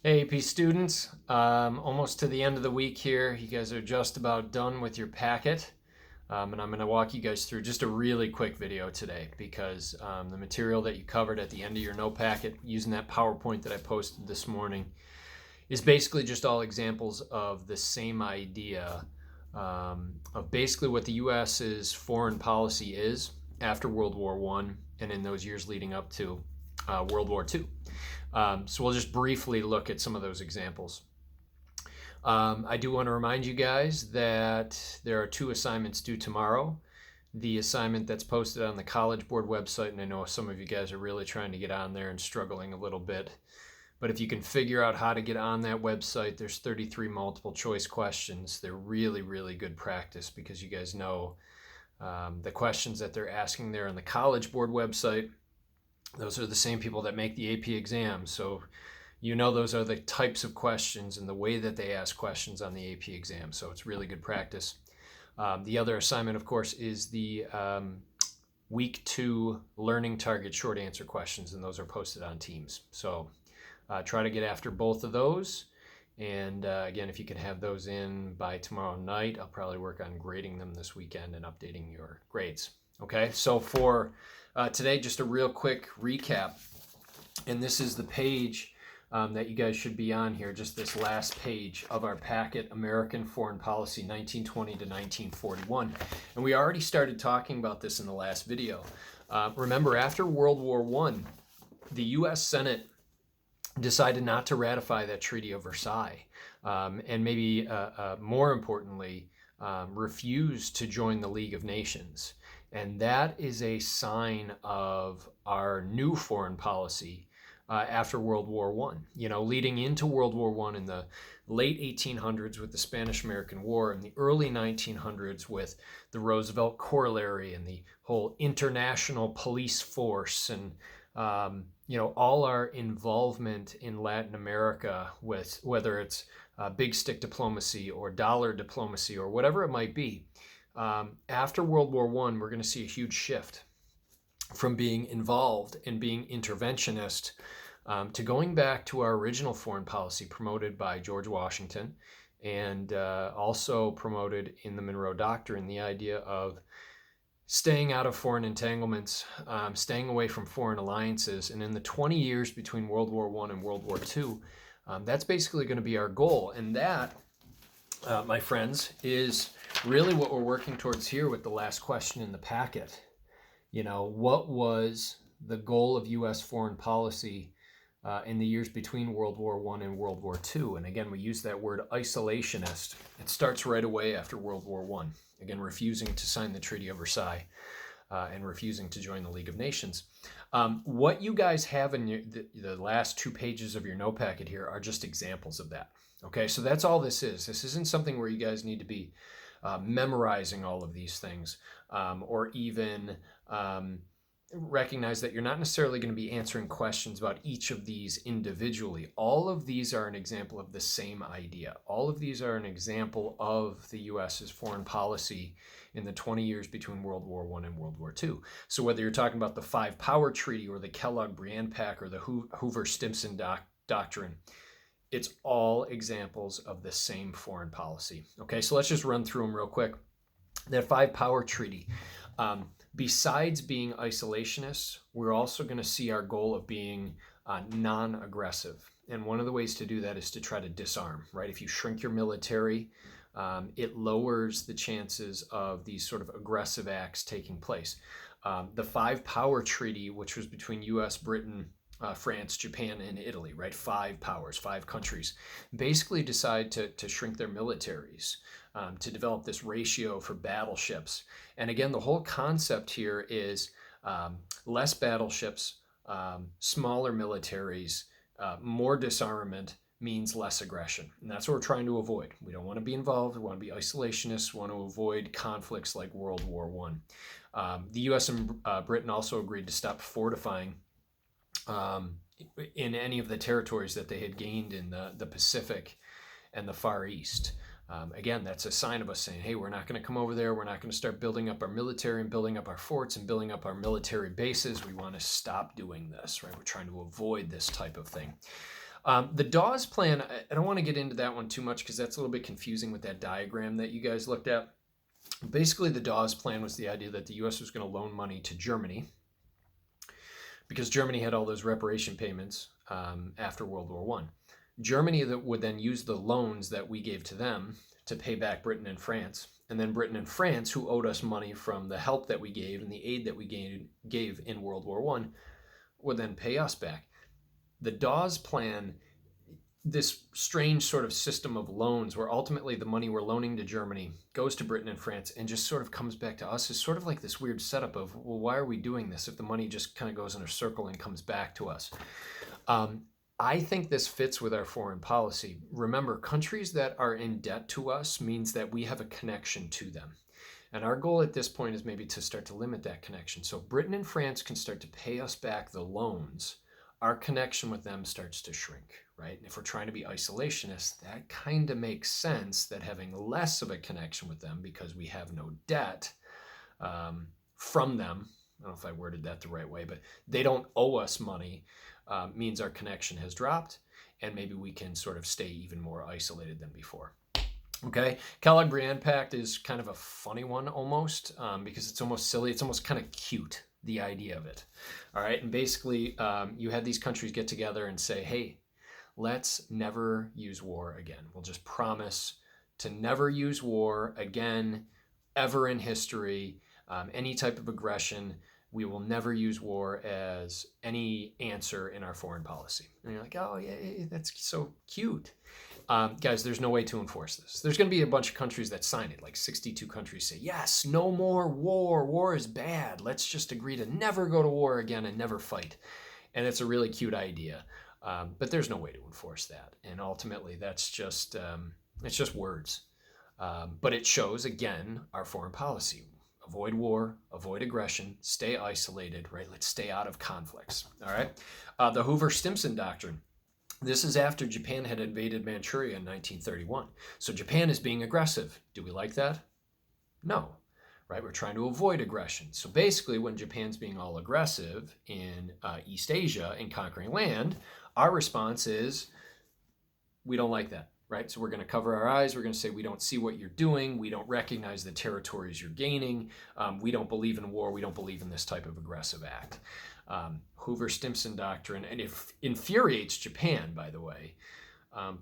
Hey, AP students, almost to the end of the week here. You guys are just about done with your packet. And I'm going to walk you guys through just a really quick video today because the material that you covered at the end of your note packet using that PowerPoint that I posted this morning is basically just all examples of the same idea of basically what the US's foreign policy is after World War I and in those years leading up to World War II. So we'll just briefly look at some of those examples. I do want to remind you guys that there are 2 assignments due tomorrow. The assignment that's posted on the College Board website, and I know some of you guys are really trying to get on there and struggling a little bit. But if you can figure out how to get on that website, there's 33 multiple choice questions. They're really, really good practice because you guys know the questions that they're asking there on the College Board website. Those are the same people that make the AP exam. So you know those are the types of questions and the way that they ask questions on the AP exam. So it's really good practice. The other assignment, of course, is the week 2 learning target short answer questions, and those are posted on Teams. So try to get after both of those. And again, if you can have those in by tomorrow night, I'll probably work on grading them this weekend and updating your grades. Okay, so for today, just a real quick recap. And this is the page that you guys should be on here, just this last page of our packet, American Foreign Policy 1920 to 1941. And we already started talking about this in the last video. Remember, after World War I, the U.S. Senate decided not to ratify that Treaty of Versailles. And maybe more importantly, refused to join the League of Nations. And that is a sign of our new foreign policy after World War I. You know, leading into World War I in the late 1800s with the Spanish-American War and the early 1900s with the Roosevelt Corollary and the whole international police force and, you know, all our involvement in Latin America with whether it's big stick diplomacy or dollar diplomacy or whatever it might be. After World War I, we're going to see a huge shift from being involved and being interventionist to going back to our original foreign policy promoted by George Washington and also promoted in the Monroe Doctrine, the idea of staying out of foreign entanglements, staying away from foreign alliances. And in the 20 years between World War I and World War II, that's basically going to be our goal. And that, my friends, is really what we're working towards here with the last question in the packet. You know, what was the goal of U.S. foreign policy in the years between World War I and World War II? And again, we use that word isolationist. It starts right away after World War I. Again, refusing to sign the Treaty of Versailles and refusing to join the League of Nations. What you guys have in the last 2 pages of your note packet here are just examples of that. Okay, so that's all this is. This isn't something where you guys need to be memorizing all of these things or even recognize that you're not necessarily going to be answering questions about each of these individually. All of these are an example of the same idea. All of these are an example of the U.S.'s foreign policy in the 20 years between World War I and World War II. So whether you're talking about the 5-Power Treaty or the Kellogg-Briand Pact or the Hoover-Stimson Doctrine, it's all examples of the same foreign policy. Okay, so let's just run through them real quick. That 5-Power Treaty, besides being isolationists, we're also going to see our goal of being non-aggressive. And one of the ways to do that is to try to disarm, right? If you shrink your military, it lowers the chances of these sort of aggressive acts taking place. The 5-Power Treaty, which was between U.S., Britain, France, Japan, and Italy, right? 5 powers, 5 countries, basically decide to shrink their militaries, to develop this ratio for battleships. And again, the whole concept here is less battleships, smaller militaries, more disarmament means less aggression. And that's what we're trying to avoid. We don't want to be involved. We want to be isolationists. We want to avoid conflicts like World War I. The U.S. and Britain also agreed to stop fortifying in any of the territories that they had gained in the Pacific and the Far East. Again, that's a sign of us saying, hey, we're not going to come over there. We're not going to start building up our military and building up our forts and building up our military bases. We want to stop doing this, right? We're trying to avoid this type of thing. The Dawes plan, I don't want to get into that one too much because that's a little bit confusing with that diagram that you guys looked at. Basically, the Dawes plan was the idea that the U.S. was going to loan money to Germany because Germany had all those reparation payments after World War One. Germany that would then use the loans that we gave to them to pay back Britain and France. And then Britain and France, who owed us money from the help that we gave and the aid that we gave in World War One, would then pay us back. The Dawes plan, this strange sort of system of loans where ultimately the money we're loaning to Germany goes to Britain and France and just sort of comes back to us, is sort of like this weird setup of, well, why are we doing this if the money just kind of goes in a circle and comes back to us? I think this fits with our foreign policy. Remember, countries that are in debt to us means that we have a connection to them. And our goal at this point is maybe to start to limit that connection. So Britain and France can start to pay us back the loans. Our connection with them starts to shrink, right? And if we're trying to be isolationist, that kind of makes sense, that having less of a connection with them because we have no debt from them. I don't know if I worded that the right way, but they don't owe us money. Means our connection has dropped, and maybe we can sort of stay even more isolated than before. Okay, Kellogg-Briand Pact is kind of a funny one almost because it's almost silly. It's almost kind of cute, the idea of it. All right, and basically you had these countries get together and say, hey, let's never use war again. We'll just promise to never use war again, ever in history, any type of aggression. We will never use war as any answer in our foreign policy. And you're like, oh, yeah, that's so cute. Guys, there's no way to enforce this. There's going to be a bunch of countries that sign it, like 62 countries say, yes, no more war. War is bad. Let's just agree to never go to war again and never fight. And it's a really cute idea. But there's no way to enforce that. And ultimately, that's just, it's just words. But it shows, again, our foreign policy. Avoid war, avoid aggression, stay isolated, right? Let's stay out of conflicts, all right? The Hoover-Stimson Doctrine. This is after Japan had invaded Manchuria in 1931. So Japan is being aggressive. Do we like that? No, right? We're trying to avoid aggression. So basically, when Japan's being all aggressive in East Asia and conquering land, our response is, we don't like that. Right? So we're going to cover our eyes. We're going to say we don't see what you're doing. We don't recognize the territories you're gaining. We don't believe in war. We don't believe in this type of aggressive act. Hoover-Stimson Doctrine, and it infuriates Japan, by the way.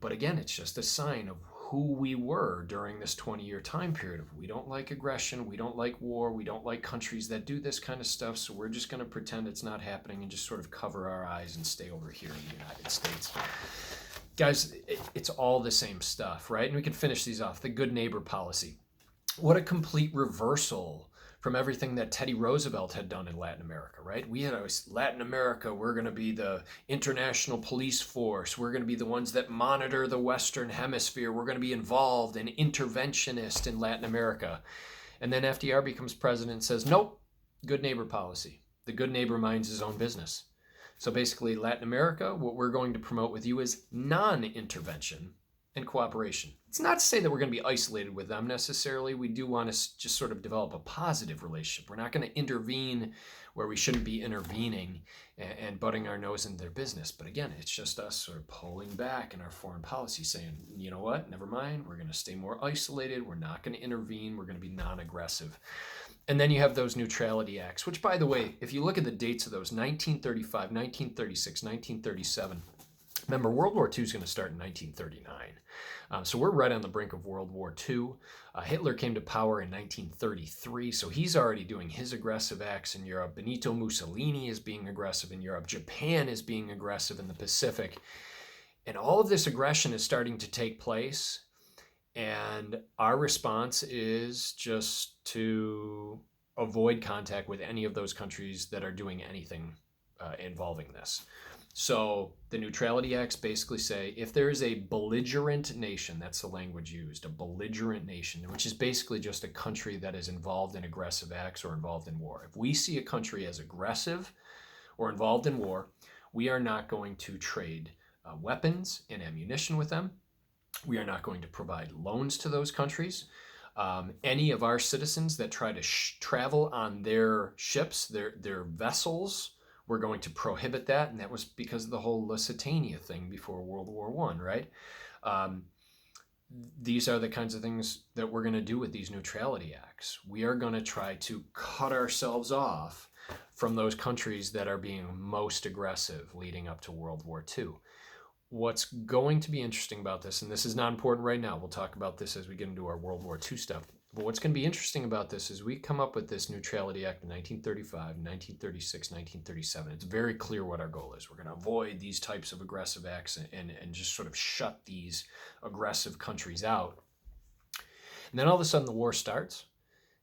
But again, it's just a sign of who we were during this 20-year time period. We don't like aggression. We don't like war. We don't like countries that do this kind of stuff. So we're just going to pretend it's not happening and just sort of cover our eyes and stay over here in the United States. Guys, it's all the same stuff, right? And we can finish these off. The good neighbor policy. What a complete reversal from everything that Teddy Roosevelt had done in Latin America, right? We had Latin America, we're going to be the international police force. We're going to be the ones that monitor the Western Hemisphere. We're going to be involved and interventionist in Latin America. And then FDR becomes president and says, nope, good neighbor policy. The good neighbor minds his own business. So basically, Latin America, what we're going to promote with you is non-intervention and cooperation. It's not to say that we're going to be isolated with them necessarily. We do want to just sort of develop a positive relationship. We're not going to intervene where we shouldn't be intervening and butting our nose in their business. But again, it's just us sort of pulling back in our foreign policy, saying, you know what, never mind. We're going to stay more isolated. We're not going to intervene. We're going to be non-aggressive. And then you have those neutrality acts, which, by the way, if you look at the dates of those, 1935, 1936, 1937, remember, World War II is going to start in 1939. So we're right on the brink of World War II. Hitler came to power in 1933, so he's already doing his aggressive acts in Europe. Benito Mussolini is being aggressive in Europe. Japan is being aggressive in the Pacific. And all of this aggression is starting to take place. And our response is just to avoid contact with any of those countries that are doing anything involving this. So the neutrality acts basically say if there is a belligerent nation, that's the language used, a belligerent nation, which is basically just a country that is involved in aggressive acts or involved in war. If we see a country as aggressive or involved in war, we are not going to trade weapons and ammunition with them. We are not going to provide loans to those countries. Any of our citizens that try to travel on their ships, their vessels, we're going to prohibit that, and that was because of the whole Lusitania thing before World War I, right? These are the kinds of things that we're going to do with these neutrality acts. We are going to try to cut ourselves off from those countries that are being most aggressive leading up to World War II. What's going to be interesting about this, and this is not important right now, we'll talk about this as we get into our World War II stuff, but what's going to be interesting about this is we come up with this Neutrality Act in 1935, 1936, 1937. It's very clear what our goal is. We're going to avoid these types of aggressive acts and just sort of shut these aggressive countries out. And then all of a sudden the war starts,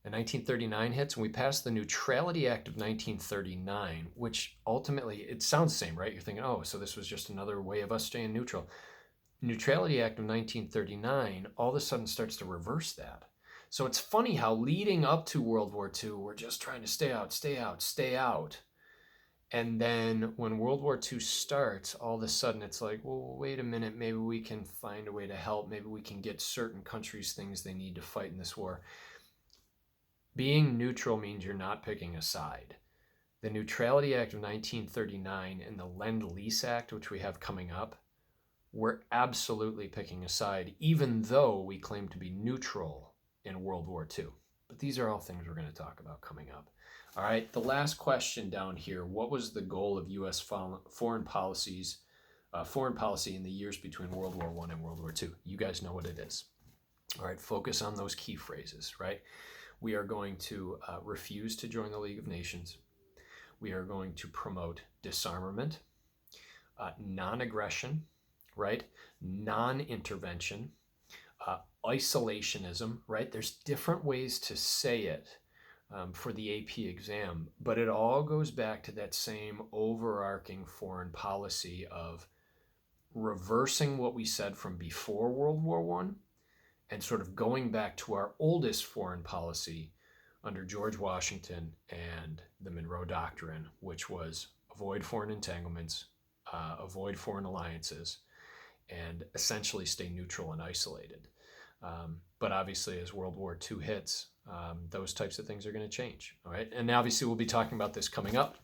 and 1939 hits, and we pass the Neutrality Act of 1939, which ultimately, it sounds the same, right? You're thinking, oh, so this was just another way of us staying neutral. Neutrality Act of 1939 all of a sudden starts to reverse that. So it's funny how leading up to World War II, we're just trying to stay out, stay out, stay out. And then when World War II starts, all of a sudden it's like, well, wait a minute, maybe we can find a way to help. Maybe we can get certain countries things they need to fight in this war. Being neutral means you're not picking a side. The Neutrality Act of 1939 and the Lend-Lease Act, which we have coming up, we're absolutely picking a side, even though we claim to be neutral in World War II. But these are all things we're going to talk about coming up. All right, the last question down here, what was the goal of U.S. foreign policy in the years between World War I and World War II? You guys know what it is. All right, focus on those key phrases, right? We are going to refuse to join the League of Nations. We are going to promote disarmament, non-aggression, right? Non-intervention, isolationism, right? There's different ways to say it for the AP exam, but it all goes back to that same overarching foreign policy of reversing what we said from before World War I and sort of going back to our oldest foreign policy under George Washington and the Monroe Doctrine, which was avoid foreign entanglements, avoid foreign alliances, and essentially stay neutral and isolated. But obviously, as World War II hits, those types of things are going to change. All right, and obviously we'll be talking about this coming up.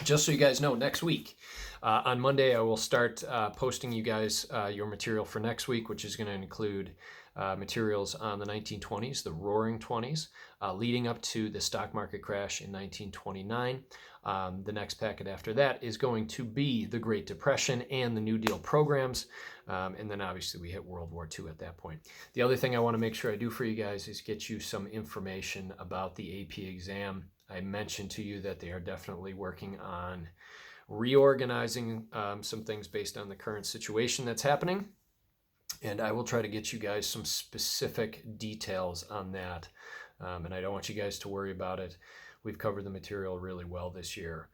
Just so you guys know, next week, on Monday, I will start posting you guys your material for next week, which is going to include materials on the 1920s, the Roaring 20s, leading up to the stock market crash in 1929. The next packet after that is going to be the Great Depression and the New Deal programs. And then obviously we hit World War II at that point. The other thing I want to make sure I do for you guys is get you some information about the AP exam. I mentioned to you that they are definitely working on reorganizing some things based on the current situation that's happening. And I will try to get you guys some specific details on that. And I don't want you guys to worry about it. We've covered the material really well this year.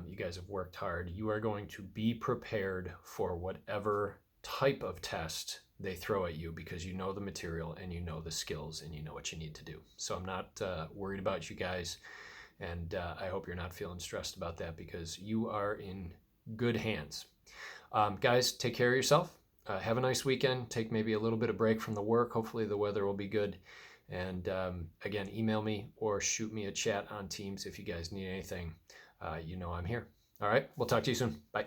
You guys have worked hard. You are going to be prepared for whatever type of test they throw at you because you know the material and you know the skills and you know what you need to do. So I'm not worried about you guys. And I hope you're not feeling stressed about that because you are in good hands. Guys, take care of yourself. Have a nice weekend. Take maybe a little bit of break from the work. Hopefully the weather will be good. And again, email me or shoot me a chat on Teams if you guys need anything. You know I'm here. All right, we'll talk to you soon. Bye.